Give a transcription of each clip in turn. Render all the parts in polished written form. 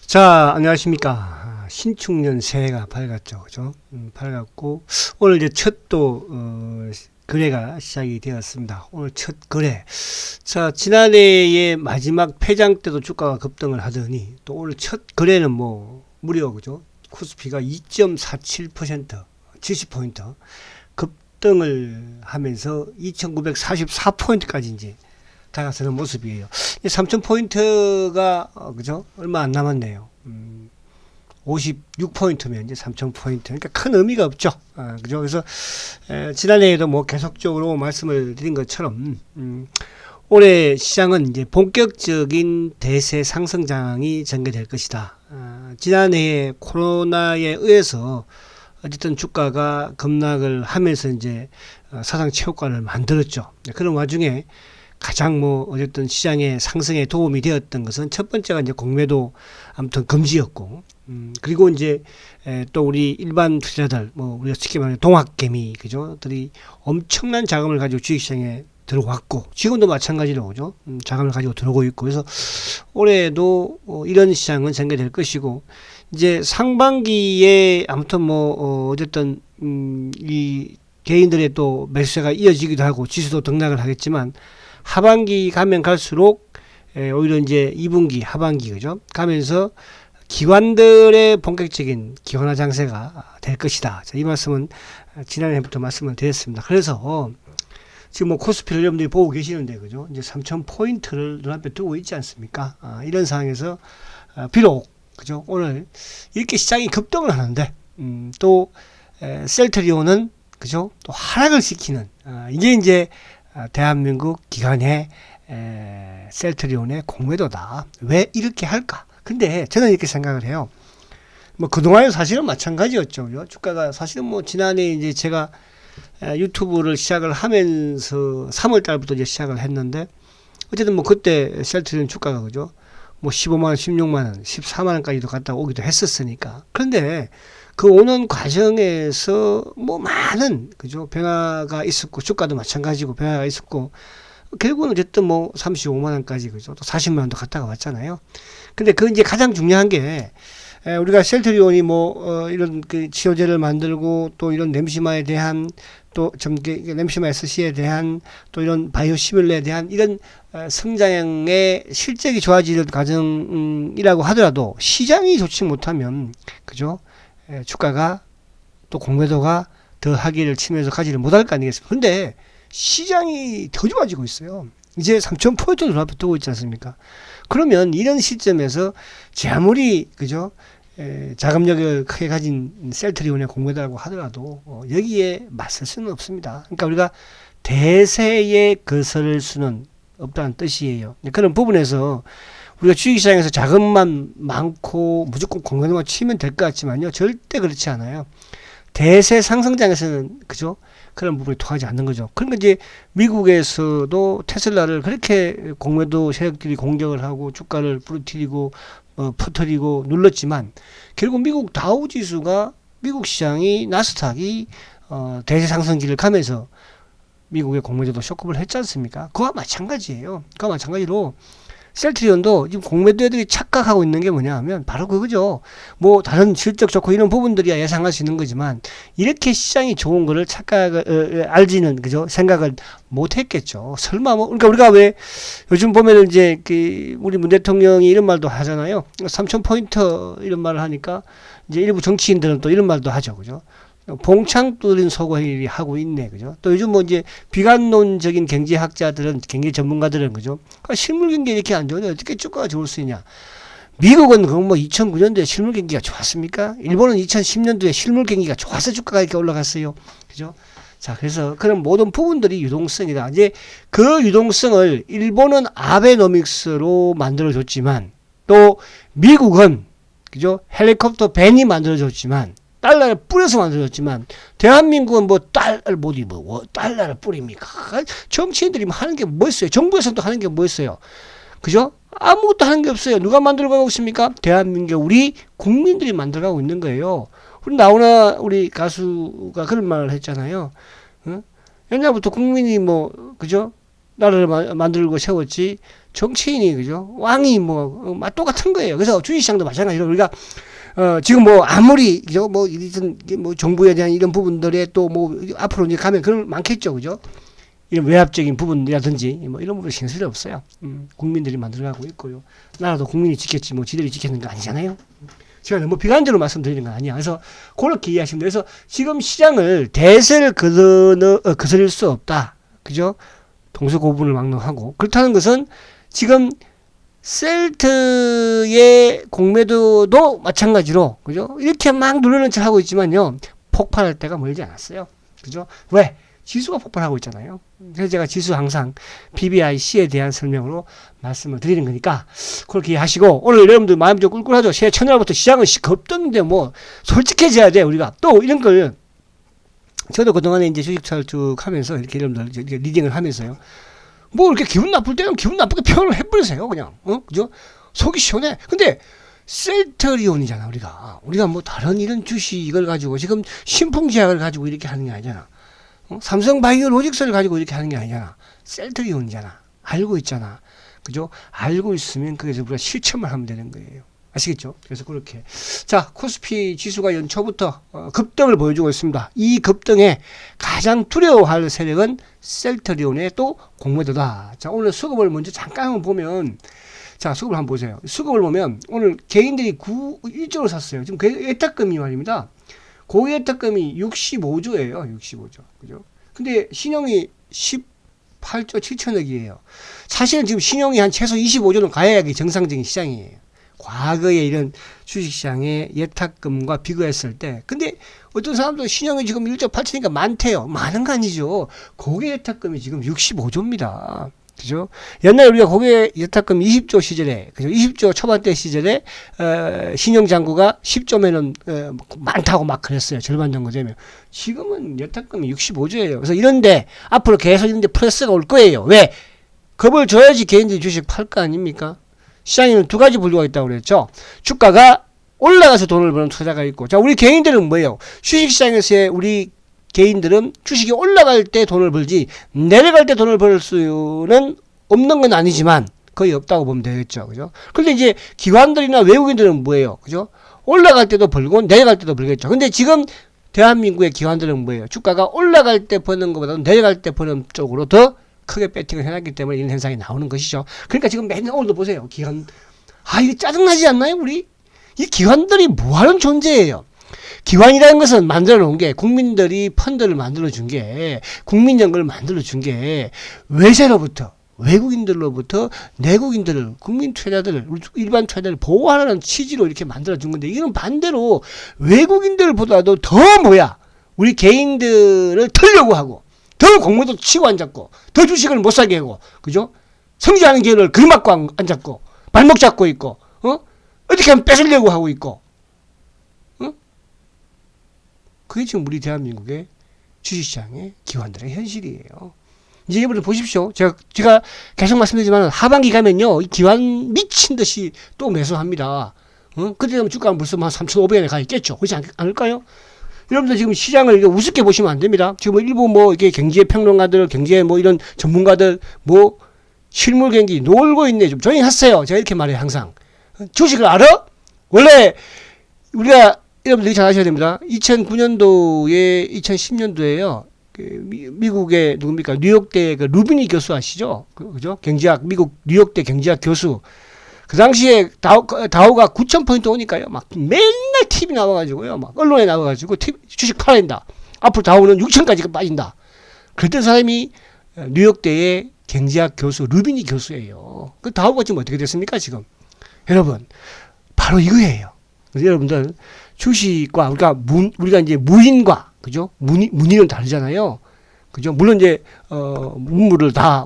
자, 안녕하십니까. 신축년 새해가 밝았죠. 그죠? 밝았고, 오늘 이제 첫 또, 거래가 시작이 되었습니다. 오늘 첫 거래. 자, 지난해의 마지막 폐장 때도 주가가 급등을 하더니, 또 오늘 첫 거래는 뭐, 무려, 그죠? 코스피가 2.47%, 70포인트 급등을 하면서 2944포인트까지 이제 다가서는 모습이에요. 3,000포인트가, 그죠? 얼마 안 남았네요. 56포인트면 이제 3,000포인트. 그러니까 큰 의미가 없죠. 그죠? 그래서, 지난해에도 뭐 계속적으로 말씀을 드린 것처럼, 올해 시장은 이제 본격적인 대세 상승장이 전개될 것이다. 지난해에 코로나에 의해서 어쨌든 주가가 급락을 하면서 이제 사상 최고가를 만들었죠. 그런 와중에 가장 뭐 어쨌든 시장의 상승에 도움이 되었던 것은 첫 번째가 이제 공매도 아무튼 금지였고, 그리고 이제 또 우리 일반 투자자들 뭐 우리가 쉽게 말하는 동학개미 그죠?들이 엄청난 자금을 가지고 주식시장에 들어왔고 지금도 마찬가지로 그죠? 자금을 가지고 들어오고 있고 그래서 올해도 이런 시장은 전개될 것이고 이제 상반기에 아무튼 뭐 어쨌든 이 개인들의 또 매수세가 이어지기도 하고 지수도 등락을 하겠지만 하반기 가면 갈수록 오히려 이제 2분기 하반기 그죠? 가면서 기관들의 본격적인 기관화 장세가 될 것이다. 자, 이 말씀은 지난해부터 말씀을 드렸습니다. 그래서 지금 뭐 코스피를 여러분들이 보고 계시는데 그죠? 이제 3,000포인트를 눈앞에 두고 있지 않습니까? 이런 상황에서 비록 그죠? 오늘 이렇게 시장이 급등을 하는데 또 셀트리온은 그죠? 또 하락을 시키는 이게 이제 대한민국 기관의 셀트리온의 공매도다. 왜 이렇게 할까? 근데 저는 이렇게 생각을 해요. 뭐 그동안에 사실은 마찬가지였죠. 주가가 사실은 뭐 지난해 이제 제가 유튜브를 시작을 하면서 3월 달부터 이제 시작을 했는데 어쨌든 뭐 그때 셀트리온 주가가 그죠? 뭐 15만 원, 16만 원, 14만 원까지도 갔다 오기도 했었으니까. 그런데 그 오는 과정에서 뭐 많은 그죠? 변화가 있었고 주가도 마찬가지고 변화가 있었고 결국은 어쨌든 뭐 35만 원까지 그죠? 또 40만 원도 갔다가 왔잖아요. 근데 그 이제 가장 중요한 게 우리가 셀트리온이 뭐 이런 그 치료제를 만들고 또 이런 램시마에 대한 또 램시마 SC에 대한 또 이런 바이오시밀러에 대한 이런 성장의 실적이 좋아지는 과정이라고 하더라도 시장이 좋지 못하면 그죠? 주가가 또 공매도가 더 하기를 치면서 가지를 못할 거 아니겠습니까? 근데 시장이 더 좋아지고 있어요. 이제 3,000포인트 눈앞에 두고 있지 않습니까? 그러면 이런 시점에서 제 아무리 그죠? 자금력을 크게 가진 셀트리온의 공매도라고 하더라도 여기에 맞설 수는 없습니다. 그러니까 우리가 대세에 거스를 수는 없다는 뜻이에요. 그런 부분에서 우리가 주식시장에서 자금만 많고 무조건 공매도만 치면 될 것 같지만요. 절대 그렇지 않아요. 대세 상승장에서는 그죠? 그런 부분이 통하지 않는 거죠. 그러니까 이제 미국에서도 테슬라를 그렇게 공매도 세력들이 공격을 하고 주가를 부르뜨리고 퍼뜨리고 눌렀지만 결국 미국 다우 지수가 미국 시장이 나스닥이 대세 상승기를 가면서 미국의 공매도도 쇼크를 했지 않습니까? 그와 마찬가지예요. 그와 마찬가지로 셀트리온도 지금 공매도들이 착각하고 있는 게 뭐냐 하면 바로 그거죠. 뭐 다른 실적 좋고 이런 부분들이야 예상할 수 있는 거지만 이렇게 시장이 좋은 거를 착각을 알지는 그죠 생각을 못 했겠죠. 설마 뭐 그러니까 우리가 왜 요즘 보면은 이제 그 우리 문 대통령이 이런 말도 하잖아요. 3,000포인트 이런 말을 하니까 이제 일부 정치인들은 또 이런 말도 하죠. 그죠? 봉창 뚫린 소고기 하고 있네, 그죠? 또 요즘 뭐 이제 비관론적인 경제학자들은, 경제 전문가들은, 그죠? 실물 경기 이렇게 안 좋은데 어떻게 주가가 좋을 수 있냐? 미국은 그럼 뭐 2009년도에 실물 경기가 좋았습니까? 일본은 2010년도에 실물 경기가 좋아서 주가가 이렇게 올라갔어요, 그죠? 자, 그래서 그런 모든 부분들이 유동성이다. 이제 그 유동성을 일본은 아베노믹스로 만들어줬지만 또 미국은, 그죠? 헬리콥터 벤이 만들어줬지만 달러를 뿌려서 만들어졌지만 대한민국은 뭐 달러를 못 입어 달러를 뿌립니까? 정치인들이 하는 게 뭐 있어요? 정부에서도 하는 게 뭐 있어요? 그죠? 아무것도 하는 게 없어요. 누가 만들어가고 있습니까? 대한민국 우리 국민들이 만들어가고 있는 거예요. 우리 나훈아 우리 가수가 그런 말을 했잖아요. 어? 옛날부터 국민이 뭐 그죠? 나라를 만들고 세웠지 정치인이 그죠? 왕이 뭐 똑같은 거예요. 그래서 주식시장도 마찬가지로 우리가 지금 뭐 아무리 그죠? 뭐 이런 뭐 정부에 대한 이런 부분들에 또 뭐 앞으로 이제 가면 그런 많겠죠, 그죠? 이런 외압적인 부분이라든지 뭐 이런 부분 신경 쓸 일 없어요. 국민들이 만들어가고 있고요. 나라도 국민이 지켰지 뭐 지들이 지켰는 거 아니잖아요. 제가 너무 비관적으로 말씀드리는 건 아니야. 그래서 그렇게 이해하시면 돼요. 그래서 지금 시장을 대세를 거스릴 수 없다. 그죠? 동서고분을 막론하고 그렇다는 것은 지금 셀트의 공매도도 마찬가지로 그죠? 이렇게 막 누르는 척 하고 있지만요. 폭발할 때가 멀지 않았어요. 그죠? 왜? 지수가 폭발하고 있잖아요. 그래서 제가 지수 항상 BBIC에 대한 설명으로 말씀을 드리는 거니까 그렇게 하시고 오늘 여러분들 마음이 좀 꿀꿀하죠. 새해 첫날부터 시장은 급등인데 뭐 솔직해져야 돼 우리가. 또 이런 걸 저도 그동안에 이제 주식 투자를 쭉 하면서 이렇게 여러분들 이렇게 리딩을 하면서요. 뭐 이렇게 기분 나쁠 때는 기분 나쁘게 표현을 해버리세요. 그냥. 그죠? 속이 시원해. 근데 셀트리온이잖아 우리가 뭐 다른 이런 주식을 가지고 지금 신풍제약을 가지고 이렇게 하는 게 아니잖아. 삼성바이오로직스를 가지고 이렇게 하는 게 아니잖아. 셀트리온이잖아. 알고 있잖아. 그죠? 알고 있으면 거기서 우리가 실천만 하면 되는 거예요. 아시겠죠? 그래서 그렇게. 자, 코스피 지수가 연초부터 급등을 보여주고 있습니다. 이 급등에 가장 두려워할 세력은 셀트리온의 또 공매도다. 자, 오늘 수급을 먼저 잠깐 한번 보면, 자, 수급을 한번 보세요. 수급을 보면 오늘 개인들이 1조를 샀어요. 지금 예탁금이 말입니다. 고예탁금이 65조예요. 65조. 그죠? 근데 신용이 18조 7천억이에요. 사실은 지금 신용이 한 최소 25조는 가야 정상적인 시장이에요. 과거의 이런 주식시장의 예탁금과 비교했을 때. 근데 어떤 사람도 신용이 지금 1조 8천이니까 많대요. 많은 거 아니죠. 고개 예탁금이 지금 65조입니다. 그죠? 옛날에 우리가 고개 예탁금 20조 시절에, 그죠? 20조 초반대 시절에, 신용장구가 10조면은, 많다고 막 그랬어요. 절반 정도 되면. 지금은 예탁금이 65조예요. 그래서 이런데, 앞으로 계속 이런데 플러스가 올 거예요. 왜? 겁을 줘야지 개인들이 주식 팔 거 아닙니까? 시장에는 두 가지 분류가 있다고 그랬죠. 주가가 올라가서 돈을 버는 투자가 있고, 자, 우리 개인들은 뭐예요? 주식시장에서의 우리 개인들은 주식이 올라갈 때 돈을 벌지 내려갈 때 돈을 벌 수는 없는 건 아니지만 거의 없다고 보면 되겠죠. 그죠? 근데 이제 기관들이나 외국인들은 뭐예요? 그죠? 올라갈 때도 벌고 내려갈 때도 벌겠죠. 근데 지금 대한민국의 기관들은 뭐예요? 주가가 올라갈 때 버는 것보다는 내려갈 때 버는 쪽으로 더 크게 배팅을 해놨기 때문에 이런 현상이 나오는 것이죠. 그러니까 지금 맨날 오늘도 보세요. 기관. 이거 짜증나지 않나요? 우리? 이 기관들이 뭐하는 존재예요? 기관이라는 것은 만들어 놓은 게 국민들이 펀드를 만들어 준 게 국민연금을 만들어 준 게 외세로부터 외국인들로부터 내국인들을 국민 투자자들을 일반 투자자들을 보호하라는 취지로 이렇게 만들어 준 건데 이건 반대로 외국인들보다도 더 우리 개인들을 털려고 하고 더 공모도 치고 앉았고 더 주식을 못 사게 하고 그죠? 성장하는 기회를 들이막고 앉았고 발목 잡고 있고 어떻게 하면 뺏으려고 하고 있고 그게 지금 우리 대한민국의 주식시장의 기관들의 현실이에요. 이제 여러분들 보십시오. 제가 계속 말씀드리지만 하반기 가면요. 이 기관 미친 듯이 또 매수합니다. 그때 되면 주가는 벌써 한 3,500원에 가 있겠죠. 그렇지 않을까요? 여러분들 지금 시장을 우습게 보시면 안 됩니다. 지금 일부 이렇게 경제 평론가들, 경제 이런 전문가들, 실물 경기 놀고 있네. 좀 조용히 하세요. 제가 이렇게 말해요, 항상. 주식을 알아? 원래 우리가 여러분들이 잘 아셔야 됩니다. 2009년도에 2010년도에요. 미국의 누굽니까? 뉴욕대 루비니 교수 아시죠? 그죠? 경제학 미국 뉴욕대 경제학 교수. 그 당시에 다우가 9,000포인트 오니까요. 막 맨날 TV 나와가지고요. 막 언론에 나와가지고 주식 팔아야 된다. 앞으로 다우는 6,000까지 빠진다. 그랬던 사람이 뉴욕대의 경제학 교수 루비니 교수예요. 그 다우가 지금 어떻게 됐습니까? 지금 여러분 바로 이거예요. 그래서 여러분들 주식과 우리가 이제 무인과 그죠? 문의는 다르잖아요. 그죠? 물론 이제 문물을 다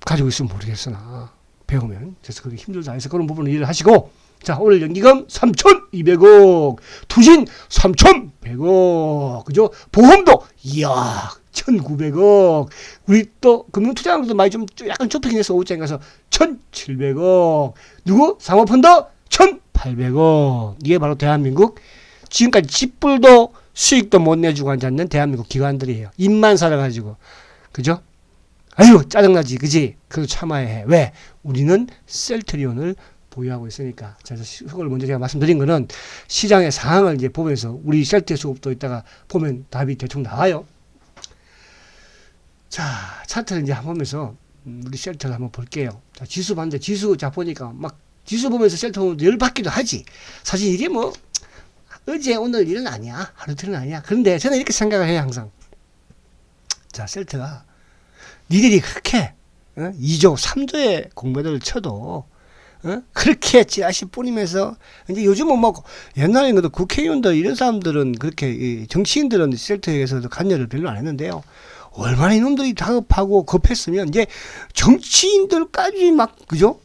가지고 있으면 모르겠으나 배우면 그래서 그게 힘들다 해서 그런 부분을 이해를 하시고 자 오늘 연기금 3,200억 투신 3,100억 그죠? 보험도 이야 1,900억 우리 또 금융투자하면서 많이 좀 약간 좁히긴 해서 오후장에 가서 1,700억 누구? 상호펀드 1,800억 이게 바로 대한민국 지금까지 집불도 수익도 못 내주고 앉았는 대한민국 기관들이에요. 입만 살아가지고 그죠? 아유 짜증나지 그지? 그래도 참아야 해. 왜? 우리는 셀트리온을 보유하고 있으니까. 자, 그걸 먼저 제가 말씀드린 거는 시장의 상황을 이제 보면서 우리 셀트 수급도 이따가 보면 답이 대충 나와요. 자, 차트를 이제 한번 보면서 우리 셀트를 한번 볼게요. 자, 지수 봤는데 지수 자 보니까 막 지수 보면서 셀트 보면 열받기도 하지. 사실 이게 뭐 어제 오늘 일은 아니야. 하루 이틀은 아니야. 그런데 저는 이렇게 생각을 해요 항상. 자, 셀트가 니들이 그렇게 2조 3조의 공매도를 쳐도 그렇게 찌라시 뿌리면서 이제 요즘은 뭐 옛날에는 그래도 국회의원들 이런 사람들은 그렇게 정치인들은 셀트에서도 관여를 별로 안 했는데요. 얼마나 이놈들이 다급하고 급했으면 이제 정치인들까지 막 그죠?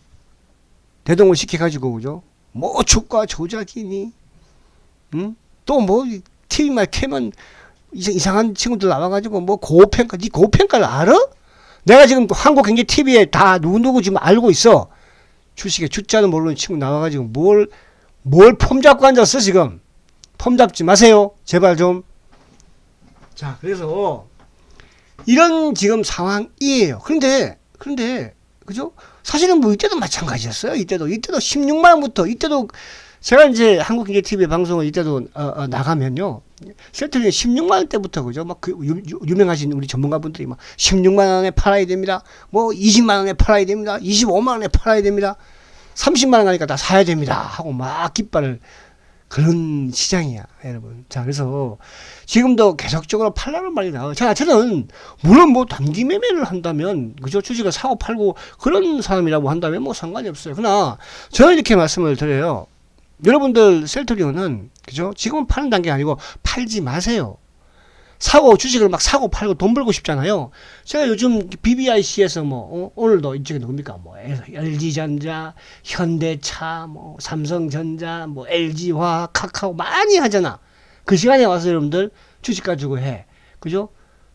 대동을 시켜가지고 그죠? 뭐 주가 조작이니 또 뭐 TV만 캐면 이상한 친구들 나와가지고 뭐 고평가 니 고평가를 알아? 내가 지금 한국경제TV에 다 누구누구 지금 알고 있어. 주식에 주자도 모르는 친구 나와가지고 뭘 폼 잡고 앉았어 지금. 폼 잡지 마세요 제발 좀. 자, 그래서 이런 지금 상황이에요. 그런데 그죠? 사실은 뭐 이때도 마찬가지였어요. 이때도 16만 원부터 이때도 제가 이제 한국경제TV 방송을 이때도 나가면요. 셀트리온 16만 원대부터 그죠? 막 그 유명하신 우리 전문가분들이 막 16만 원에 팔아야 됩니다. 뭐 20만 원에 팔아야 됩니다. 25만 원에 팔아야 됩니다. 30만 원 가니까 다 사야 됩니다. 하고 막 깃발을 그런 시장이야, 여러분. 자, 그래서 지금도 계속적으로 팔라는 말이 나와요. 자, 저는 물론 뭐 단기 매매를 한다면 그죠? 주식을 사고 팔고 그런 사람이라고 한다면 뭐 상관이 없어요. 그러나 저는 이렇게 말씀을 드려요. 여러분들 셀트리온은 그죠? 지금은 파는 단계가 아니고 팔지 마세요. 주식을 막 사고 팔고 돈 벌고 싶잖아요. 제가 요즘 BBIC에서 뭐 오늘도 이쪽에 누굽니까? 뭐 LG전자, 현대차, 뭐 삼성전자, 뭐 LG화학, 카카오 많이 하잖아. 그 시간에 와서 여러분들 주식 가지고 해. 그죠?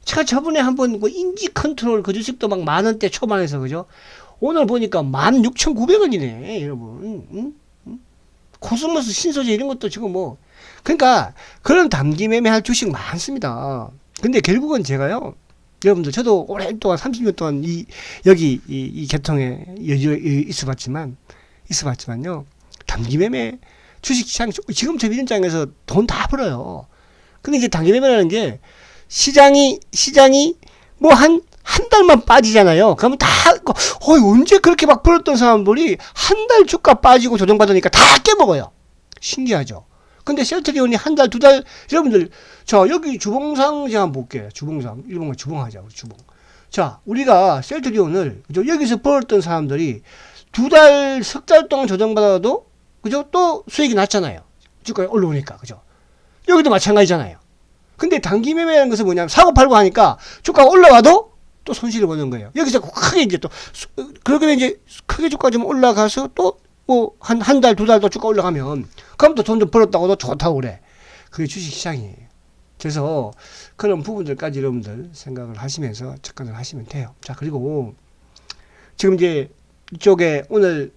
제가 저번에 한번 그 인지 컨트롤 그 주식도 막 만 원대 초반에서 그죠? 오늘 보니까 16,900원이네, 여러분. 코스모스 신소재 이런 것도 지금 뭐 그러니까 그런 단기 매매할 주식 많습니다. 근데 결국은 제가요, 여러분들 저도 오랫동안 30년 동안 여기 이 계통에 있어봤지만요, 단기 매매 주식 시장 지금 저 비전장에서 돈 다 벌어요. 근데 이제 단기 매매라는 게 시장이 뭐 한 달만 빠지잖아요. 그러면 다 언제 그렇게 막 벌었던 사람들이 한 달 주가 빠지고 조정받으니까 다 깨먹어요. 신기하죠. 근데 셀트리온이 한 달, 두 달, 여러분들, 자, 여기 주봉상 제가 한번 볼게요. 주봉상. 일본말 주봉하자, 우리 주봉. 자, 우리가 셀트리온을, 그죠? 여기서 벌었던 사람들이 두 달, 석 달 동안 조정받아도, 그죠? 또 수익이 났잖아요. 주가에 올라오니까, 그죠? 여기도 마찬가지잖아요. 근데 단기 매매라는 것은 뭐냐면 사고 팔고 하니까 주가가 올라와도 또 손실을 보는 거예요. 여기서 크게 이제 또, 그러게 이제 크게 주가 좀 올라가서 또 뭐 한 달, 두 달 더 주가 올라가면 그럼 또 돈 좀 벌었다고도 좋다고 그래. 그게 주식시장이에요. 그래서 그런 부분들까지 여러분들 생각을 하시면서 접근을 하시면 돼요. 자, 그리고 지금 이제 이쪽에 오늘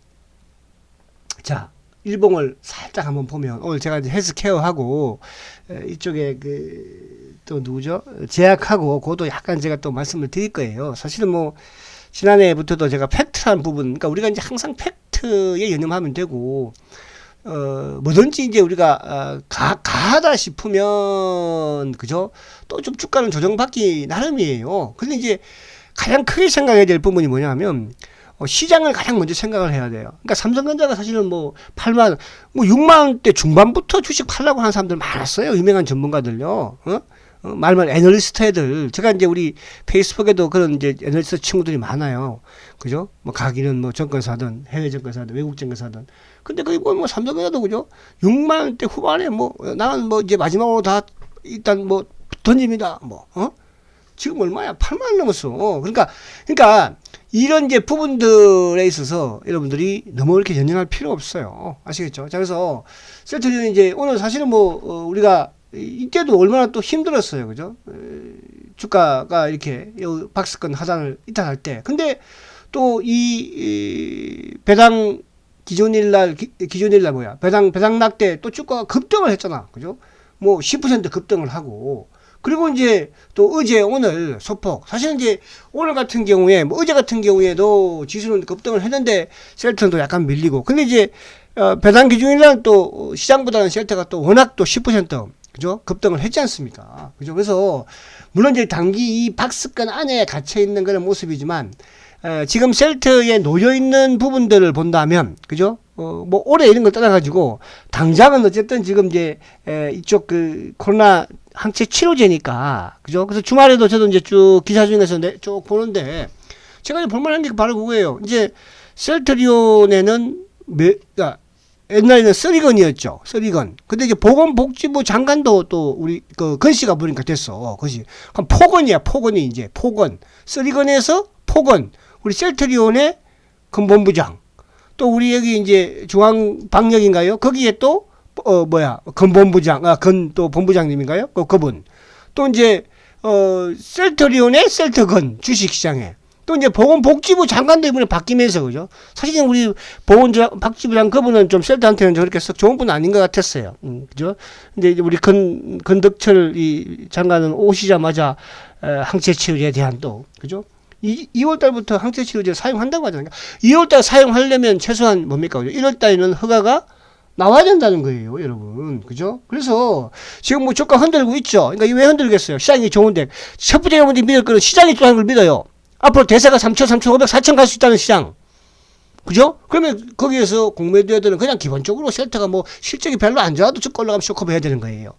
자, 일봉을 살짝 한번 보면 오늘 제가 이제 헬스케어하고 이쪽에 또 누구죠? 제약하고 그것도 약간 제가 또 말씀을 드릴 거예요. 사실은 뭐 지난해부터도 제가 팩트라는 부분, 그러니까 우리가 이제 항상 팩트에 연연하면 되고, 뭐든지 이제 우리가, 가하다 싶으면, 그죠? 또 좀 주가는 조정받기 나름이에요. 근데 이제 가장 크게 생각해야 될 부분이 뭐냐면, 시장을 가장 먼저 생각을 해야 돼요. 그러니까 삼성전자가 사실은 뭐 8만, 뭐 6만 원대 중반부터 주식 팔라고 하는 사람들 많았어요. 유명한 전문가들요. 말만 애널리스트 애들. 제가 이제 우리 페이스북에도 그런 이제 애널리스트 친구들이 많아요. 그죠? 뭐 가기는 뭐 정권사든 해외 정권사든 외국 정권사든. 근데 거기 뭐 삼성전자도 그죠? 6만 원대 후반에 뭐 나는 뭐 이제 마지막으로 다 일단 뭐 던집니다. 뭐 지금 얼마야? 8만 원 넘었어. 그러니까 이런 이제 부분들에 있어서 여러분들이 너무 이렇게 연연할 필요 없어요. 아시겠죠? 자, 그래서 셀트리온 이제 오늘 사실은 뭐 우리가 이때도 얼마나 또 힘들었어요. 그죠? 주가가 이렇게 박스권 하단을 이탈할 때. 근데 또 이 배당 기존일날 배당 낙대 또 주가가 급등을 했잖아. 그죠? 뭐 10% 급등을 하고. 그리고 이제 또 어제 오늘 소폭 사실은 이제 오늘 같은 경우에 뭐 어제 같은 경우에도 지수는 급등을 했는데 셀트도 약간 밀리고 근데 이제 배당 기준이랑 또 시장보다는 셀트가 또 워낙 또 10% 그죠 급등을 했지 않습니까 그죠 그래서 물론 이제 단기 이 박스권 안에 갇혀 있는 그런 모습이지만 지금 셀트에 놓여 있는 부분들을 본다면 그죠 뭐 올해 이런 걸 떠나가지고 당장은 어쨌든 지금 이제 이쪽 그 코로나 항체 치료제니까 그죠 그래서 주말에도 저도 이제 쭉 기사 중에서 쭉 보는데 제가 이제 볼만한 게 바로 그거예요 이제 셀트리온에는 그러니까 옛날에는 쓰리건이었죠 쓰리건 근데 이제 보건복지부 장관도 또 우리 그 건씨가 보니까 됐어 건씨 그럼 포건이야 포건이 이제 포건 쓰리건에서 포건 우리 셀트리온의 근본부장 또 우리 여기 이제 중앙방역인가요? 거기에 또 근본부장 또 본부장님인가요? 그분 또 이제 셀트리온의 셀트건 주식시장에 또 이제 보건복지부 장관도 이번에 바뀌면서 그죠? 사실은 우리 복지부장 그분은 좀 셀트한테는 저렇게 썩 좋은 분 아닌 것 같았어요. 그죠? 근데 이제 우리 건덕철 이 장관은 오시자마자 항체치료제에 대한 또 그죠? 2월 달부터 항체치료제 사용한다고 하잖아요. 2월 달 사용하려면 최소한 뭡니까? 1월 달에는 허가가 나와야 된다는 거예요, 여러분. 그죠? 그래서 지금 뭐 주가 흔들고 있죠. 그러니까 왜 흔들겠어요? 시장이 좋은데. 첫 번째 여러분들이 믿을 거는 시장이 좋아하는 걸 믿어요. 앞으로 대세가 3,000, 3,500, 4,000 갈 수 있다는 시장. 그죠? 그러면 거기에서 공매도애들은 그냥 기본적으로 셀트가 뭐 실적이 별로 안 좋아도 주가 올라가면 쇼커버 해야 되는 거예요.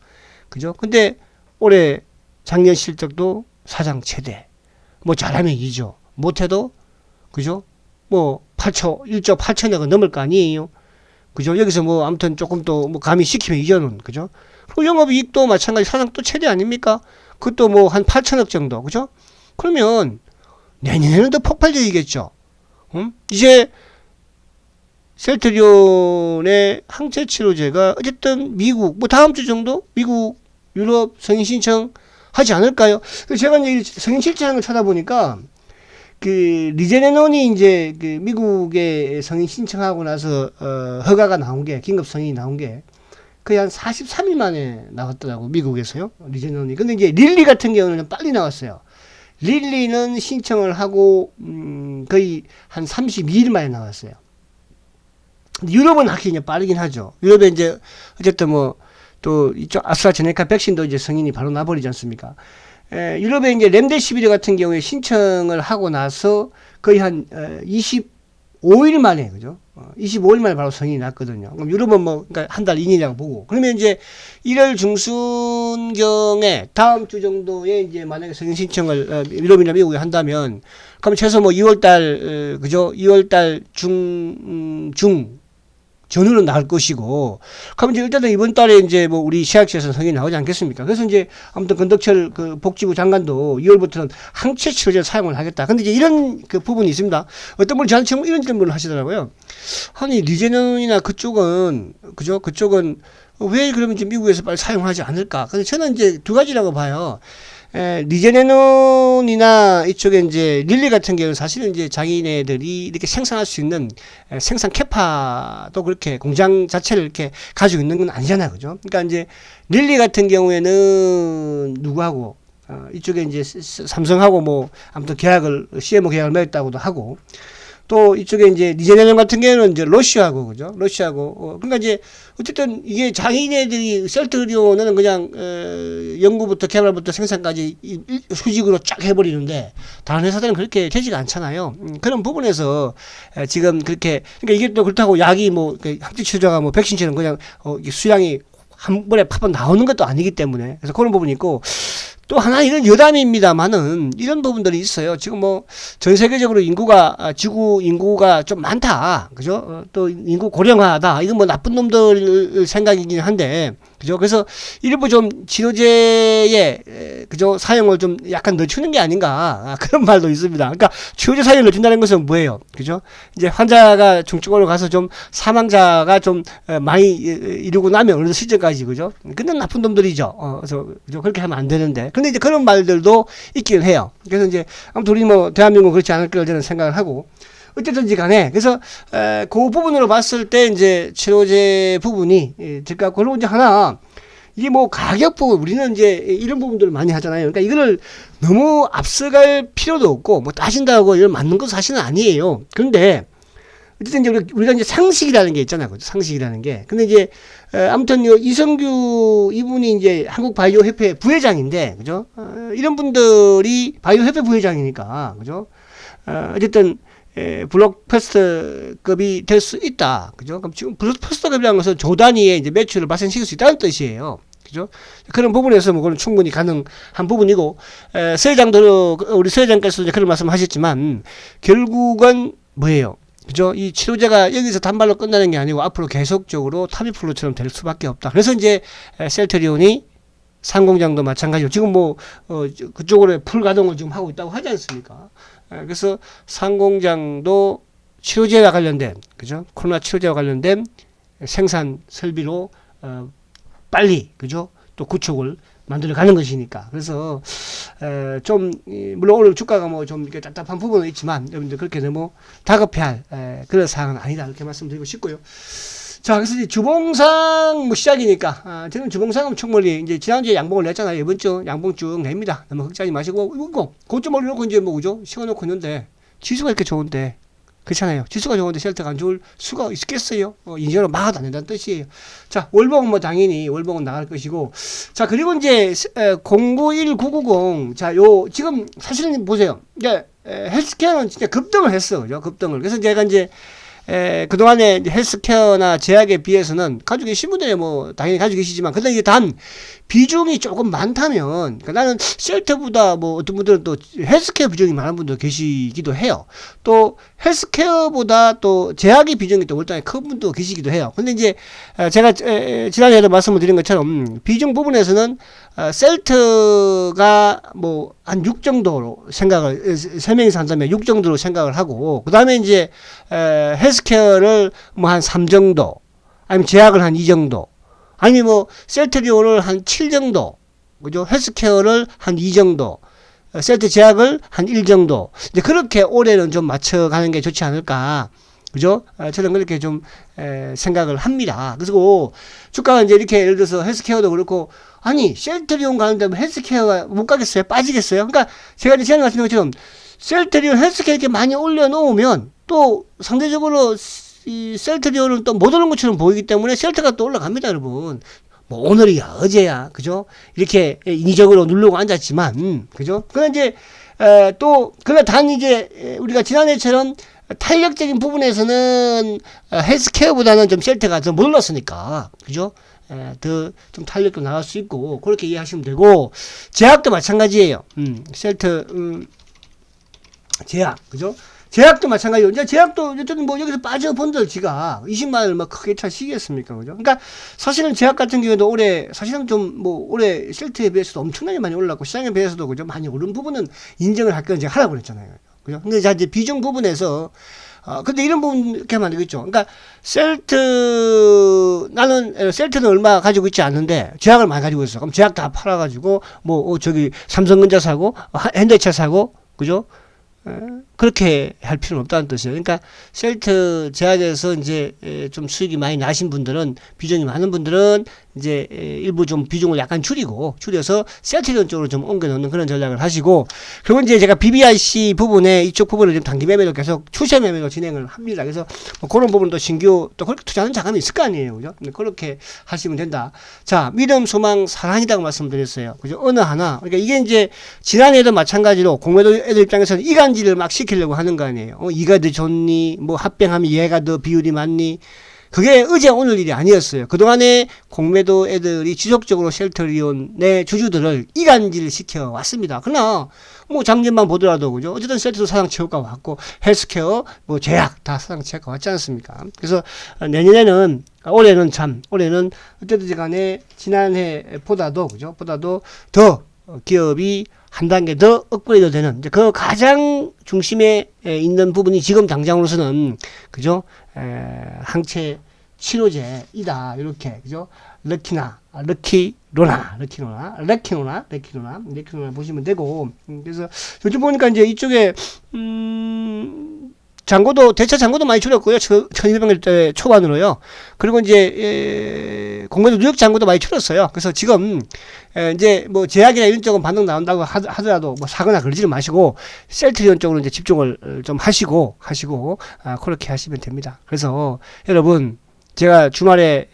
그죠? 근데 올해 작년 실적도 사상 최대. 뭐 잘하면 2조 못해도 그죠 뭐 1조 8천억은 넘을 거 아니에요 그죠 여기서 뭐 아무튼 조금 또 뭐 감히 시키면 2조는 그죠 그리고 영업이익도 마찬가지 사상 또 최대 아닙니까 그것도 뭐 한 8천억 정도 그죠 그러면 내년에는 더 폭발적이겠죠 이제 셀트리온의 항체치료제가 어쨌든 미국 뭐 다음 주 정도 미국 유럽 승인 신청 하지 않을까요? 제가 이제 성인 실질하는 걸 찾아보니까 그 리제네논이 이제 그 미국에 성인 신청하고 나서 허가가 나온 게 긴급 성인이 나온 게 거의 한 43일 만에 나왔더라고 미국에서요 리제네논이. 근데 이제 릴리 같은 경우는 빨리 나왔어요. 릴리는 신청을 하고 거의 한 32일 만에 나왔어요. 유럽은 확실히 빠르긴 하죠. 유럽에 이제 어쨌든 뭐 또 이쪽 아스트라제네카 백신도 이제 승인이 바로 나버리지 않습니까? 유럽에 이제 렘데시비르 같은 경우에 신청을 하고 나서 거의 한 25일 만에 그죠? 25일 만에 바로 승인이 났거든요. 그럼 유럽은 뭐 그러니까 한 달 이내라고 보고 그러면 이제 1월 중순경에 다음 주 정도에 이제 만약에 승인 신청을 유럽이나 미국에 한다면 그럼 최소 뭐 2월달 그죠? 2월달 중 전후는 나올 것이고, 그럼 이제 일단은 이번 달에 이제 뭐 우리 시약처에서 성이 나오지 않겠습니까? 그래서 이제 아무튼 건덕철 그 복지부 장관도 2월부터는 항체 치료제 사용을 하겠다. 근데 이제 이런 그 부분이 있습니다. 어떤 분이 저한테 이런 질문을 하시더라고요. 아니, 리제논이나 그쪽은, 그죠? 그쪽은 왜 그러면 이제 미국에서 빨리 사용하지 않을까? 근데 저는 이제 두 가지라고 봐요. 리제네논이나 이쪽에 이제 릴리 같은 경우는 사실은 이제 자기네들이 이렇게 생산할 수 있는 생산 캐파도 그렇게 공장 자체를 이렇게 가지고 있는 건 아니잖아요. 그죠? 그러니까 이제 릴리 같은 경우에는 누구하고 이쪽에 이제 삼성하고 뭐 아무튼 계약을 CMO 계약을 맺었다고도 하고 또 이쪽에 이제 리제네논 같은 경우는 이제 러시아하고 그죠? 러시아하고 그러니까 이제 어쨌든 이게 자기네들이 셀트리온은 그냥 연구부터 개발부터 생산까지 수직으로 쫙 해버리는데 다른 회사들은 그렇게 되지가 않잖아요. 그런 부분에서 지금 그렇게 그러니까 이게 또 그렇다고 약이 뭐 항체 치료제가 뭐 백신처럼 그냥 수량이 한 번에 팍팍 나오는 것도 아니기 때문에 그래서 그런 부분이 있고. 또 하나 이런 여담입니다만은 이런 부분들이 있어요. 지금 뭐 전 세계적으로 지구 인구가 좀 많다. 그죠? 또 인구 고령화다. 이건 뭐 나쁜 놈들 생각이긴 한데. 그죠? 그래서 일부 좀 치료제의 그죠? 사용을 좀 약간 늦추는 게 아닌가. 그런 말도 있습니다. 그러니까 치료제 사용을 늦춘다는 것은 뭐예요? 그죠? 이제 환자가 중증으로 가서 좀 사망자가 좀 많이 이루고 나면 어느 시점까지 그죠? 근데 나쁜 놈들이죠. 그래서 그죠? 그렇게 하면 안 되는데. 근데 이제 그런 말들도 있긴 해요. 그래서 이제 아무튼 우리 뭐 대한민국은 그렇지 않을 거라 저는 생각을 하고 어쨌든지 간에 그래서 그 부분으로 봤을 때 이제 치료제 부분이 될까 그리고 이제 하나 이게 뭐 가격 보고 우리는 이제 이런 부분들을 많이 하잖아요. 그러니까 이거를 너무 앞서갈 필요도 없고 뭐 따진다고 이걸 맞는 건 사실은 아니에요. 그런데 어쨌든 이제 우리가 이제 상식이라는 게 있잖아요. 상식이라는 게. 근데 이제 아무튼 이성규 이분이 이제 한국 바이오 협회 부회장인데, 그죠? 이런 분들이 바이오 협회 부회장이니까, 그죠? 어쨌든 블록버스터급이 될 수 있다. 그죠? 그럼 지금 블록버스터급이라는 것은 조 단위의 이제 매출을 발생시킬 수 있다는 뜻이에요. 그죠? 그런 부분에서 뭐 그건 충분히 가능한 부분이고, 서회장도, 우리 서회장께서 이제 그런 말씀 하셨지만, 결국은 뭐예요? 그죠? 이 치료제가 여기서 단발로 끝나는 게 아니고 앞으로 계속적으로 타미플루처럼 될 수밖에 없다. 그래서 이제 셀트리온이 상공장도 마찬가지고 지금 뭐 그쪽으로 풀 가동을 지금 하고 있다고 하지 않습니까? 그래서 상공장도 치료제와 관련된, 그죠? 코로나 치료제와 관련된 생산 설비로 빨리, 그죠? 또 구축을 만들어 가는 것이니까. 그래서 좀 물론 오늘 주가가 뭐 좀 이렇게 답답한 부분은 있지만 여러분들 그렇게 너무 다급해할 그런 사항은 아니다, 이렇게 말씀드리고 싶고요. 자, 그래서 이제 주봉상 뭐 시작이니까 저는 주봉상은 충분히 이제 지난주에 양봉을 냈잖아요. 이번 주 양봉 쭉 냅니다. 너무 걱정하지 마시고 이거 고점 올려놓고 이제 뭐 그죠? 시켜놓고 있는데 지수가 이렇게 좋은데 그렇잖아요. 지수가 좋은데 셀트가 안 좋을 수가 있겠어요? 인정으로 막아도 안 된다는 뜻이에요. 자, 월봉은 뭐 당연히 월봉은 나갈 것이고. 자, 그리고 이제 091990. 자, 요 지금 사실은 보세요. 이제 헬스케어는 진짜 급등을 했어. 그죠? 급등을. 그래서 제가 이제 그동안에 헬스케어나 제약에 비해서는 가지고 계신 분들이 뭐 당연히 가지고 계시지만, 근데 이게 단 비중이 조금 많다면, 그러니까 나는 셀트보다 뭐 어떤 분들은 또 헬스케어 비중이 많은 분도 계시기도 해요. 또 헬스케어보다 또 제약의 비중이 또 월등히 큰 분도 계시기도 해요. 근데 이제 제가 지난해에도 말씀을 드린 것처럼 비중 부분에서는 셀트가 뭐 한 6 정도로 생각을, 3명이서 한다면 6 정도로 생각을 하고, 그 다음에 이제 헬스케어를 뭐 한 3 정도, 아니면 제약을 한 2 정도, 아니면 뭐 셀트리온을 한 7 정도, 그죠? 헬스케어를 한 2 정도, 셀트 제약을 한 1 정도. 이제 그렇게 올해는 좀 맞춰가는 게 좋지 않을까. 그죠? 저는 그렇게 좀 생각을 합니다. 그리고 주가가 이제 이렇게 예를 들어서 헬스케어도 그렇고, 아니 셀트리온 가는데 뭐 헬스케어가 못 가겠어요? 빠지겠어요? 그러니까 제가 이제 지난해 말씀드린 것처럼 셀트리온 헬스케어 이렇게 많이 올려놓으면 또 상대적으로 이 셀트리온은 또 못 오는 것처럼 보이기 때문에 셀트가 또 올라갑니다, 여러분. 뭐 오늘이야 어제야, 그죠? 이렇게 인위적으로 누르고 앉았지만, 그죠? 그러나 이제 또 그러나 단 이제 우리가 지난해처럼 탄력적인 부분에서는 헬스케어보다는 좀 셀트가 더 못 올랐으니까, 그죠? 더 좀 탄력도 나갈 수 있고, 그렇게 이해하시면 되고, 제약도 마찬가지예요. 셀트 제약, 그죠? 제약도 마찬가지예요. 이제 제약도 어쨌든 뭐 여기서 빠져본들 지가 20만원을 막 크게 차시겠습니까, 그죠? 그러니까 사실은 제약 같은 경우에도 올해 사실은 좀 뭐 올해 셀트에 비해서도 엄청나게 많이 올랐고 시장에 비해서도 그죠, 많이 오른 부분은 인정을 할 건 제가 하라고 그랬잖아요, 그죠? 근데 자 이제 비중 부분에서 근데 이런 부분 이렇게 하면 안 되겠죠. 그러니까 나는 셀트는 얼마 가지고 있지 않는데 제약을 많이 가지고 있어. 그럼 제약 다 팔아가지고 뭐 저기 삼성전자 사고 현대차 사고, 그죠? 그렇게 할 필요는 없다는 뜻이에요. 그러니까 셀트 제약에서 이제 좀 수익이 많이 나신 분들은, 비중이 많은 분들은 이제 일부 좀 비중을 약간 줄여서 셀트리온 쪽으로 좀 옮겨 놓는 그런 전략을 하시고, 그리고 이제 제가 BBRC 부분에 이쪽 부분을 좀 단기 매매로 계속 추세 매매로 진행을 합니다. 그래서 뭐 그런 부분도 신규 또 그렇게 투자하는 자금이 있을 거 아니에요, 그죠? 그렇게 하시면 된다. 자, 믿음, 소망, 사랑이라고 말씀드렸어요, 그죠? 어느 하나. 그러니까 이게 이제 지난해에도 마찬가지로 공매도 애들 입장에서는 이간질을 막 시키려고 하는 거 아니에요. 이가 더 좋니? 뭐 합병하면 얘가 더 비율이 많니? 그게 어제 오늘 일이 아니었어요. 그동안에 공매도 애들이 지속적으로 셀트리온의 주주들을 이간질 시켜 왔습니다. 그러나 뭐 작년만 보더라도, 그죠? 어쨌든 셀트도 사상 최고가 왔고, 헬스케어, 뭐 제약 다 사상 최고가 왔지 않습니까? 그래서 올해는 어쨌든 간에 지난해보다도, 그죠? 보다도 더 기업이 한 단계 더 업그레이드 되는, 이제 그 가장 중심에 있는 부분이 지금 당장으로서는, 그죠? 항체 치료제이다. 이렇게, 그죠? 레키노나 보시면 되고, 그래서 요즘 보니까 이제 이쪽에, 잔고도 대차 잔고도 많이 줄였고요. 1200일 초반으로요. 그리고 이제 공매도 누적 잔고도 많이 줄였어요. 그래서 지금 이제 뭐 제약이나 이런 쪽은 반등 나온다고 하더라도 뭐 사거나 그러지는 마시고 셀트리온 쪽으로 이제 집중을 좀 하시고 그렇게 하시면 됩니다. 그래서 여러분, 제가 주말에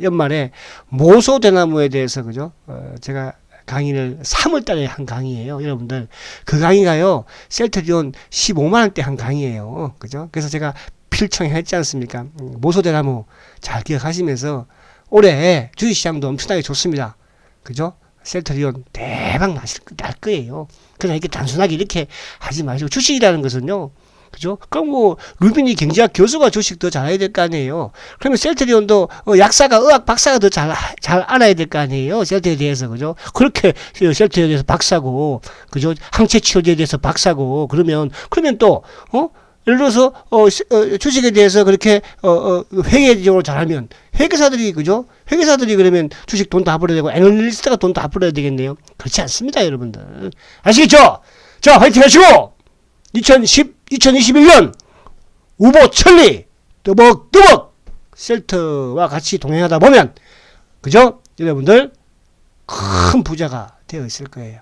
연말에 모소대나무에 대해서 그죠? 제가 강의를 3월달에 한 강의예요, 여러분들. 그 강의가요, 셀트리온 15만원대 한 강의예요, 그죠? 그래서 제가 필청했지 않습니까? 모소대나무 잘 기억하시면서 올해 주식시장도 엄청나게 좋습니다, 그죠? 셀트리온 대박 날 거예요. 그냥 이렇게 단순하게 이렇게 하지 마시고, 주식이라는 것은요, 그죠? 그럼 뭐 루비니 경제학 교수가 주식 더 잘해야 될 거 아니에요. 그러면 셀트리온도 약사가 의학 박사가 더 잘 알아야 될 거 아니에요. 셀트리온에 대해서, 그죠? 그렇게 셀트리온에 대해서 박사고, 그죠? 항체 치료제에 대해서 박사고, 그러면 또 예를 들어서 주식에 대해서 그렇게 회계적으로 잘하면 회계사들이, 그죠? 회계사들이 그러면 주식 돈 다 벌어야 되고 애널리스트가 돈 다 벌어야 되겠네요. 그렇지 않습니다, 여러분들. 아시겠죠? 자, 화이팅 하시고 2021년 우보 천리 뜨벅뜨벅 셀트와 같이 동행하다 보면, 그죠? 여러분들 큰 부자가 되어 있을 거예요.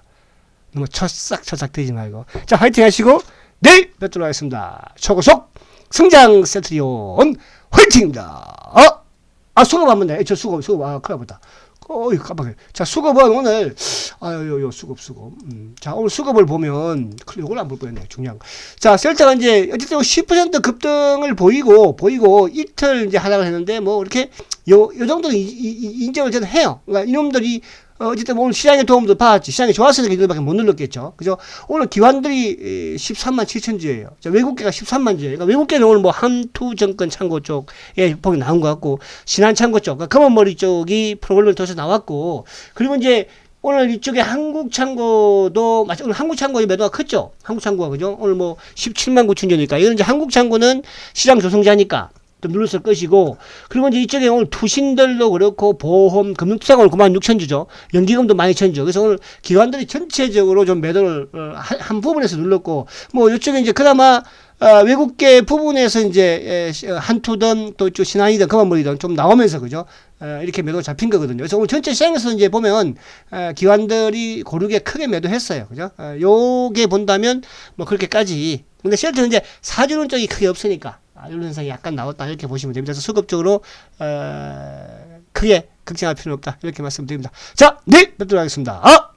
너무 처싹처싹 되지 말고. 자, 화이팅 하시고 내일 뵙도록 하겠습니다. 초고속 성장 셀트리온 화이팅입니다. 수급 한번 내. 저 수급. 큰일 났다. 깜빡해. 자, 수급은 오늘, 수급. 자, 오늘 수급을 보면, 이걸 안 볼 뻔했네, 중요한 거. 자, 셀트가 이제, 어쨌든 10% 급등을 보이고, 이틀 이제 하락을 했는데, 뭐, 이렇게, 요 정도는 인정을 저는 해요. 그러니까 이놈들이, 어쨌든 오늘 시장의 도움도 받았지. 시장이 좋았으니까 이들밖에 못 눌렀겠죠. 그죠? 오늘 기관들이 13만 7천 주예요. 자, 외국계가 13만 주예요. 그러니까 외국계는 오늘 뭐 한투증권 창고 쪽에 보기 나온 것 같고, 신한 창고 쪽, 그러니까 검은머리 쪽이 프로그램을 통해서 나왔고, 그리고 이제 오늘 이쪽에 한국 창고도, 오늘 한국 창고의 매도가 컸죠. 한국 창고가, 그죠? 오늘 뭐 17만 9천 주니까. 이건 이제 한국 창고는 시장 조성자니까 좀 눌렀을 것이고, 그리고 이제 이쪽에 오늘 투신들도 그렇고, 보험, 금융투자가 오늘 9만 6천 주죠. 연기금도 12,000 주. 그래서 오늘 기관들이 전체적으로 좀 매도를 한 부분에서 눌렀고, 뭐 이쪽에 이제 그나마 외국계 부분에서 이제 한투든 또 이쪽 신한이든 금화물이든 좀 나오면서, 그죠? 이렇게 매도가 잡힌 거거든요. 그래서 오늘 전체 시장에서 이제 보면 기관들이 고르게 크게 매도했어요, 그죠? 요게 본다면 뭐 그렇게까지. 근데 셀트는 이제 사주는 쪽이 크게 없으니까 이런 현상이 약간 나왔다, 이렇게 보시면 됩니다. 그래서 수급적으로 크게 걱정할 필요는 없다, 이렇게 말씀드립니다. 자, 내일 뵙도록 하겠습니다.